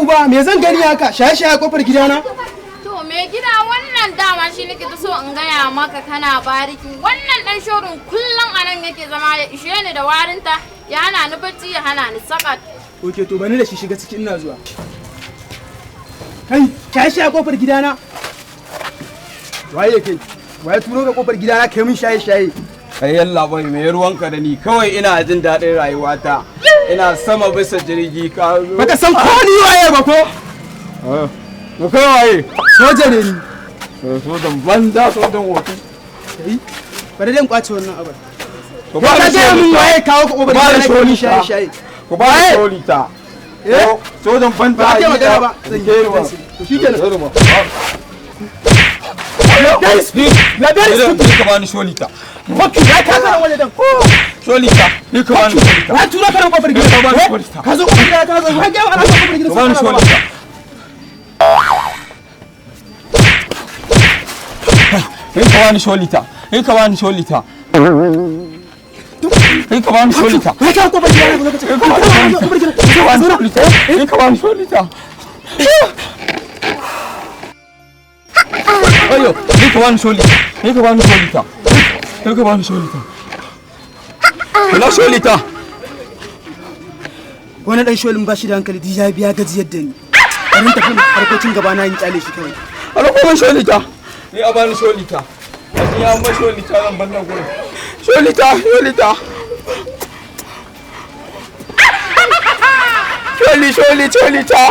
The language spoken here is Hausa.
uba me zan gani haka shaye-shaye a kofar gidana? To me gida wannan dama shi nake ta so in gaya maka kana bariki wannan dan shorin kullum anan yake zama ya ishe ni da warinta ya hana ni bacci ya hana ni sakat. Oke to bani da shi shiga cikin ina zuwa. Kai shaye-shaye a kofar gidana? Waye kai? Waye turo ka kofar gidana kai min shaye-shaye? Kai yalla bai me ruwanka da ni kawai ina jin daɗin rayuwata. Ina sama bisa jirgi ka Baka san ko ni waye ba ko? Mu kai waye? Soja ne ni. Sojan banza sojan wofi. Kai bari dan kwace wannan abar. Ku Ba ka ga mun waye kawo ka kofar gidana kai min shaye-shaye. Ku ba ni solita. Sojan banza Ba ka magana ba. Zan yi ruwa. To shikenan. Na dai ka bani solita. Wakki ya ka kana waje dan. Solita, ni ka bani solita. Ka tura ka kofar gidana. Ka bani solita. Ka zo kofar gidana ka zo. Ka ga ana kofar gidana. Ka bani solita. Ni ka bani solita. Ni ka bani solita. Ni ka bani solita. Ka ka kofar gidana lokacin. Ka kofar gidana. Ni ka bani solita. Ni ka bani solita. Ayo, ni ka bani solita. Ni ka bani solita. Ni ka bani solita. Ina solita. Wani dan sholin ba shi da hankali ya biya gajiyar da ni. Barin tafi harkokin gaba na yin kyale shi kawai. Ana kuma solita. Ni a bani solita. Ni an ba solita zan ban nan gurin. Solita, solita. Solita.